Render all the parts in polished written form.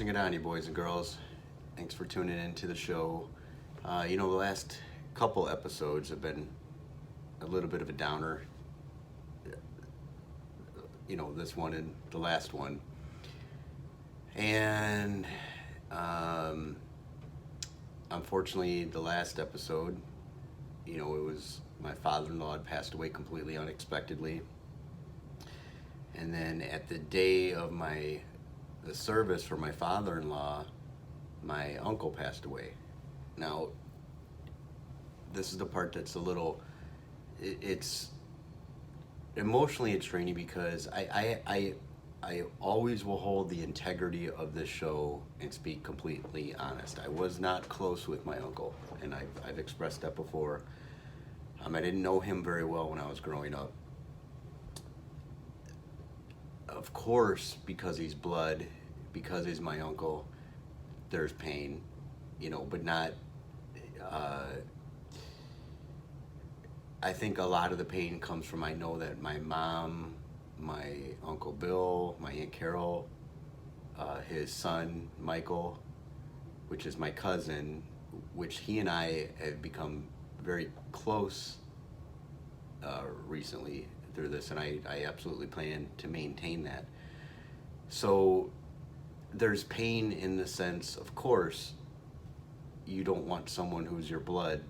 and good on you, boys and girls. Thanks for tuning in to the show. The last couple episodes have been a little bit of a downer. This one and the last one. And unfortunately, the last episode, it was my father-in-law had passed away completely unexpectedly. And then at the day of the service for my father-in-law, my uncle passed away. Now, this is the part that's it's emotionally it's draining because I always will hold the integrity of this show and speak completely honest. I was not close with my uncle, and I've expressed that before. I didn't know him very well when I was growing up. Of course, because he's blood, because he's my uncle, there's pain, but not, I think a lot of the pain comes from, I know that my mom, my Uncle Bill, my Aunt Carol, his son, Michael, which is my cousin, which he and I have become very close recently through this, and I absolutely plan to maintain that. So there's pain in the sense, of course, you don't want someone who's your blood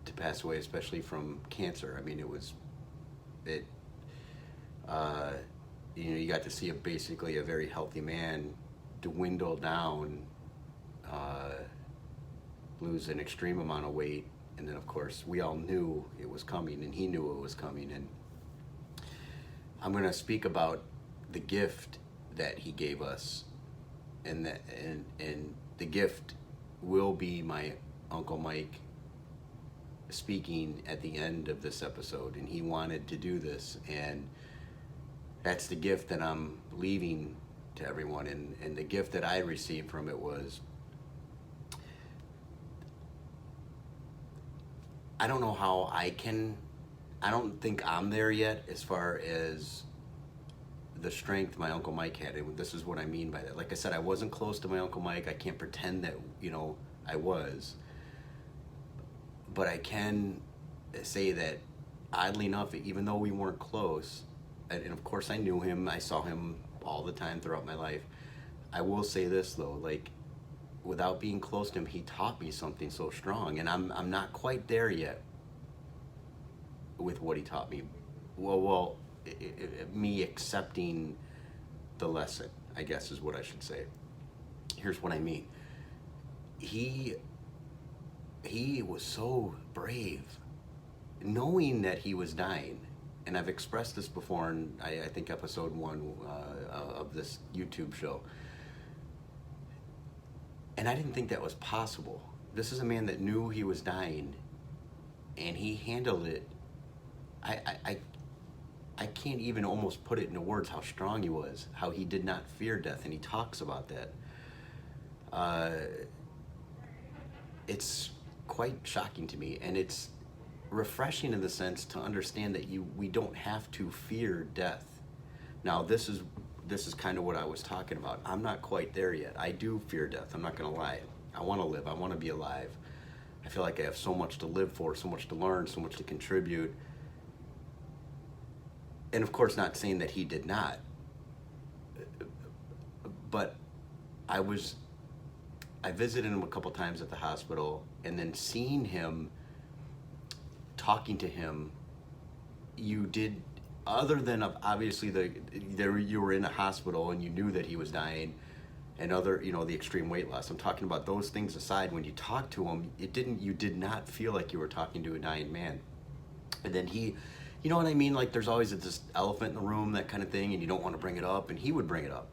to pass away, especially from cancer. You got to see basically a very healthy man dwindle down, lose an extreme amount of weight, and then of course we all knew it was coming, and he knew it was coming. And I'm going to speak about the gift that he gave us, and the gift will be my Uncle Mike speaking at the end of this episode, and he wanted to do this, and that's the gift that I'm leaving to everyone. And the gift that I received from it was, I don't know how I don't think I'm there yet as far as the strength my Uncle Mike had. And this is what I mean by that. Like I said, I wasn't close to my Uncle Mike. I can't pretend that, I was. But I can say that, oddly enough, even though we weren't close, and of course I knew him, I saw him all the time throughout my life, I will say this though, without being close to him, he taught me something so strong, and I'm not quite there yet with what he taught me. Me accepting the lesson, I guess is what I should say. Here's what I mean. He was so brave, knowing that he was dying, and I've expressed this before in I think episode 1 of this YouTube show. And I didn't think that was possible. This is a man that knew he was dying, and he handled it. I can't even almost put it into words how strong he was, how he did not fear death, and he talks about that. It's quite shocking to me, and it's refreshing in the sense to understand that we don't have to fear death. Now, this is kind of what I was talking about. I'm not quite there yet. I do fear death. I'm not going to lie. I want to live. I want to be alive. I feel like I have so much to live for, so much to learn, so much to contribute. And of course, not saying that he did not. But I visited him a couple times at the hospital, and then seeing him, talking to him, other than obviously you were in a hospital and you knew that he was dying, and the extreme weight loss. I'm talking about those things aside. When you talked to him, you did not feel like you were talking to a dying man. And then he, you know what I mean? Like there's always this elephant in the room, that kind of thing, and you don't want to bring it up, and he would bring it up.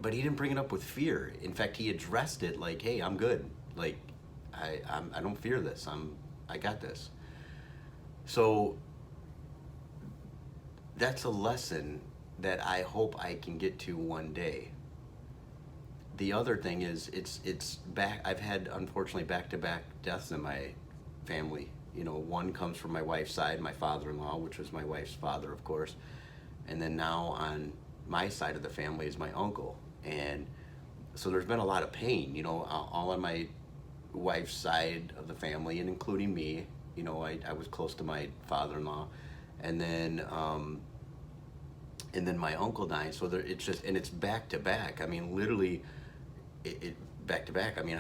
But he didn't bring it up with fear. In fact, he addressed it like, hey, I'm good. Like, I don't fear this. I got this. So that's a lesson that I hope I can get to one day. The other thing is, it's back. I've had, unfortunately, back-to-back deaths in my family. One comes from my wife's side, my father-in-law, which was my wife's father, of course. And then now on my side of the family is my uncle. And So there's been a lot of pain, all on my wife's side of the family, and including me. I was close to my father-in-law, and then my uncle died. So it's just, and it's back to back. I mean, literally, it back to back. I mean,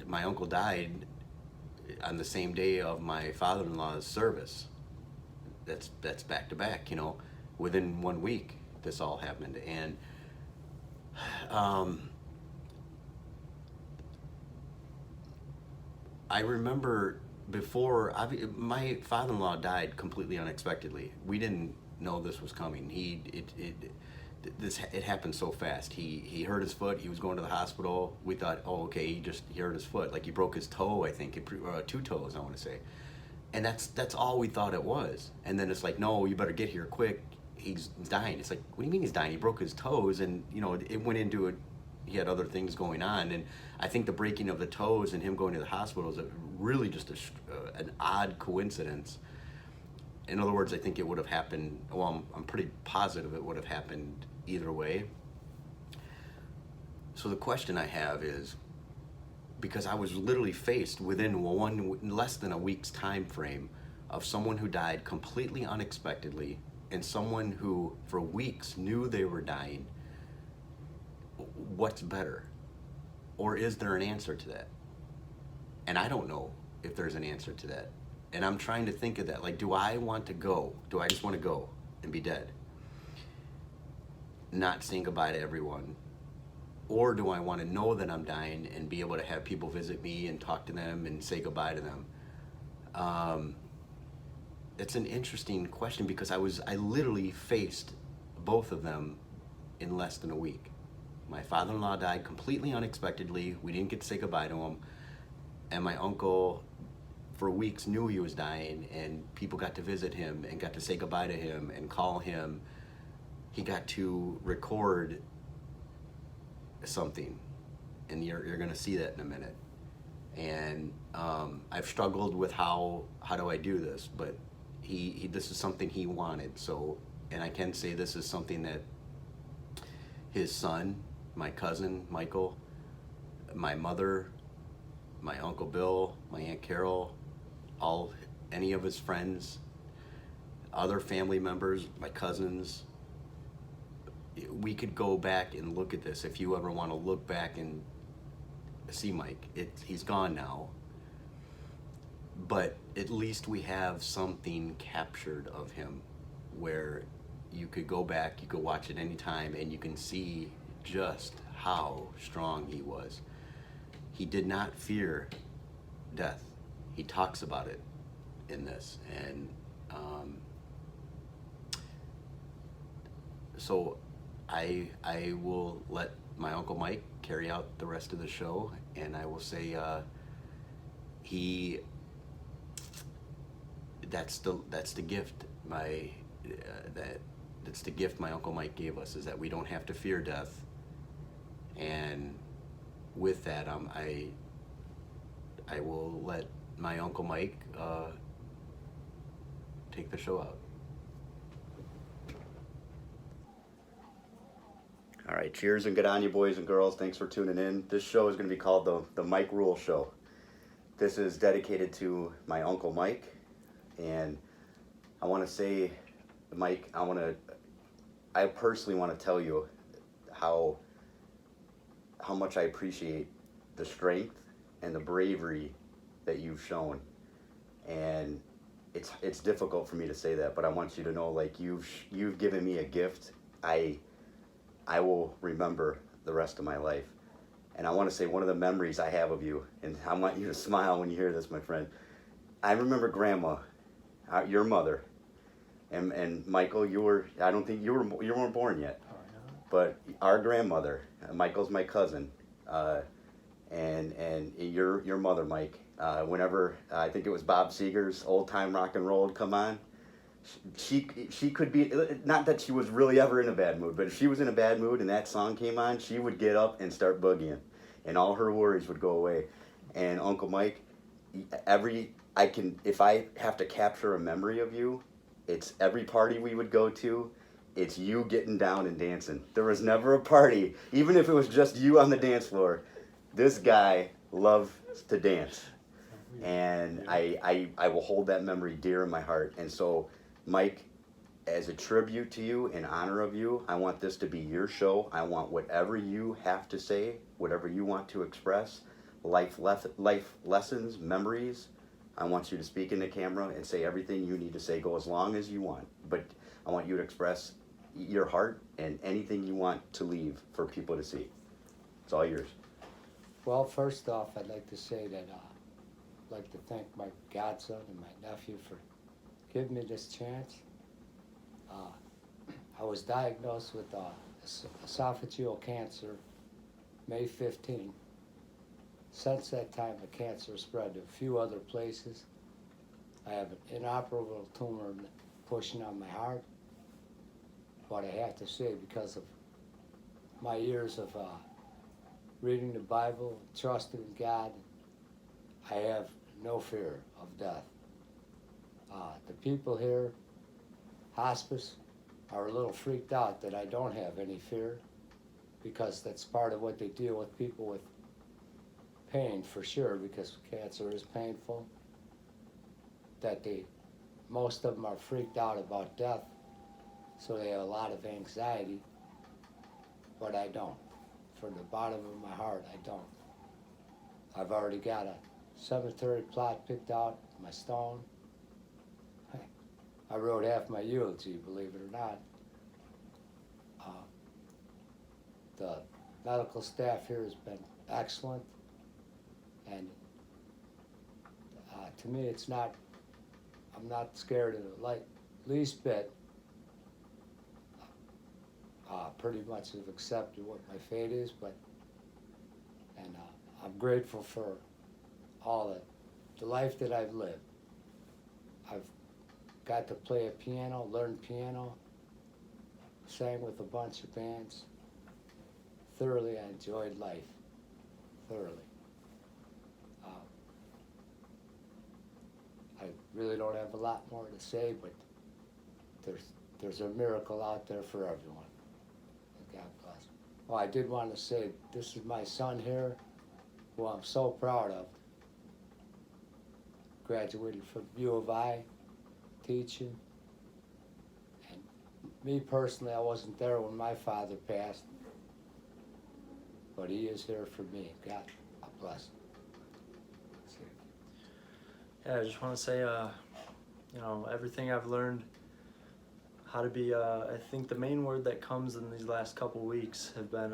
my uncle died on the same day of my father-in-law's service. That's back to back. Within 1 week, this all happened, and I remember before my father-in-law died completely unexpectedly. We didn't know this was coming. It happened so fast. He hurt his foot. He was going to the hospital. We thought, oh, okay, he hurt his foot. Like he broke his toe, I think, two toes, I want to say. And that's all we thought it was. And then it's like, no, you better get here quick. He's dying. It's like, what do you mean he's dying? He broke his toes, and it went into it. He had other things going on, and I think the breaking of the toes and him going to the hospital is really just an odd coincidence. In other words, I think it would have happened. Well, I'm pretty positive it would have happened either way. So the question I have is, because I was literally faced within less than a week's time frame of someone who died completely unexpectedly, and someone who for weeks knew they were dying. What's better? Or is there an answer to that? And I don't know if there's an answer to that. And I'm trying to think of that. Like, do I want to go? Do I just want to go and be dead? Not saying goodbye to everyone? Or do I want to know that I'm dying and be able to have people visit me and talk to them and say goodbye to them? It's an interesting question, because I literally faced both of them in less than a week. My father-in-law died completely unexpectedly. We didn't get to say goodbye to him. And my uncle, for weeks, knew he was dying, and people got to visit him and got to say goodbye to him and call him. He got to record something, and you're going to see that in a minute. And I've struggled with how do I do this, but this is something he wanted. So, and I can say this is something that his son, my cousin Michael, my mother, my Uncle Bill, my Aunt Carol, any of his friends, other family members, my cousins, we could go back and look at this. If you ever want to look back and see Mike, he's gone now, but at least we have something captured of him where you could go back, you could watch it anytime, and you can see just how strong he was. He did not fear death. He talks about it in this, and so I will let my Uncle Mike carry out the rest of the show, and I will say that's the gift that's the gift my Uncle Mike gave us, is that we don't have to fear death. And with that, I will let my Uncle Mike take the show out. All right, cheers and good on you, boys and girls. Thanks for tuning in. This show is going to be called the Mike Ruhl Show. This is dedicated to my Uncle Mike, and I want to say, Mike, I personally want to tell you how much I appreciate the strength and the bravery that you've shown. And it's difficult for me to say that, but I want you to know, like, you've given me a gift I will remember the rest of my life. And I want to say one of the memories I have of you, and I want you to smile when you hear this, my friend. I remember Grandma, your mother, and Michael, I don't think you weren't born yet, but our grandmother, Michael's my cousin, and your mother, Mike, whenever I think it was Bob Seger's Old Time Rock and Roll would come on, she could be, not that she was really ever in a bad mood, but if she was in a bad mood and that song came on, she would get up and start boogieing, and all her worries would go away. And Uncle Mike, if I have to capture a memory of you, it's every party we would go to, it's you getting down and dancing. There was never a party, even if it was just you on the dance floor. This guy loves to dance. And I will hold that memory dear in my heart. And so, Mike, as a tribute to you, in honor of you, I want this to be your show. I want whatever you have to say, whatever you want to express, life lessons, memories. I want you to speak in the camera and say everything you need to say. Go as long as you want. But I want you to express your heart and anything you want to leave for people to see. It's all yours. Well, first off, I'd like to say that I'd like to thank my godson and my nephew for giving me this chance. I was diagnosed with esophageal cancer May 15. Since that time, the cancer spread to a few other places. I have an inoperable tumor pushing on my heart. But I have to say, because of my years of reading the Bible, trusting in God, I have no fear of death. The people here, hospice, are a little freaked out that I don't have any fear, because that's part of what they deal with people with pain, for sure, because cancer is painful. That most of them are freaked out about death, so they have a lot of anxiety, but I don't. From the bottom of my heart, I don't. I've already got a cemetery plot picked out, my stone. I wrote half my eulogy, believe it or not. The medical staff here has been excellent, and to me, I'm not scared of the least bit. Pretty much have accepted what my fate is, and I'm grateful for all the life that I've lived. I've got to play a piano, learn piano, sang with a bunch of bands. Thoroughly, I enjoyed life, thoroughly. I really don't have a lot more to say, but there's a miracle out there for everyone. God bless. Oh, I did want to say, this is my son here, who I'm so proud of. Graduated from U of I, teaching. And me personally, I wasn't there when my father passed, but he is here for me. God bless. Yeah, I just want to say, everything I've learned how to be, I think the main word that comes in these last couple weeks have been,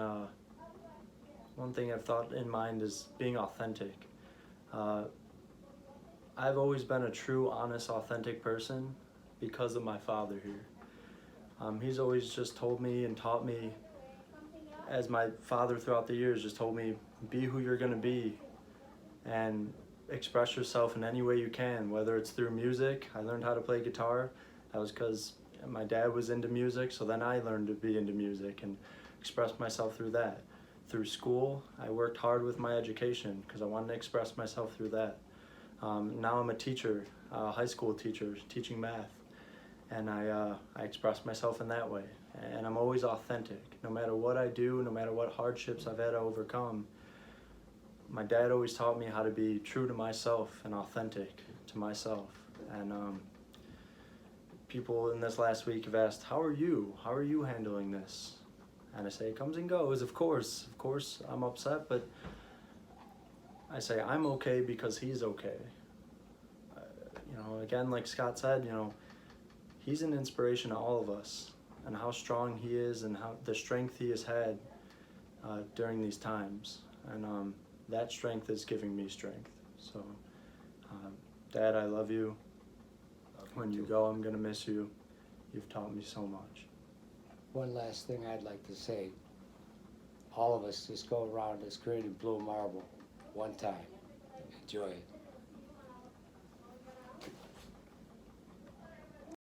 one thing I've thought in mind is being authentic. I've always been a true, honest, authentic person because of my father here. He's always just told me and taught me, as my father throughout the years just told me, be who you're going to be and express yourself in any way you can, whether it's through music. I learned how to play guitar. That was because my dad was into music, so then I learned to be into music and express myself through that. Through school, I worked hard with my education because I wanted to express myself through that. Now I'm a teacher, a high school teacher, teaching math, and I express myself in that way. And I'm always authentic, no matter what I do, no matter what hardships I've had to overcome. My dad always taught me how to be true to myself and authentic to myself. And people in this last week have asked, how are you? How are you handling this? And I say, it comes and goes, of course. Of course, I'm upset, but I say, I'm okay because he's okay. Again, like Scott said, he's an inspiration to all of us, and how strong he is and how the strength he has had during these times. And that strength is giving me strength. So, Dad, I love you. When you go, I'm going to miss you. You've taught me so much. One last thing I'd like to say. All of us just go around this green and blue marble one time. Enjoy it.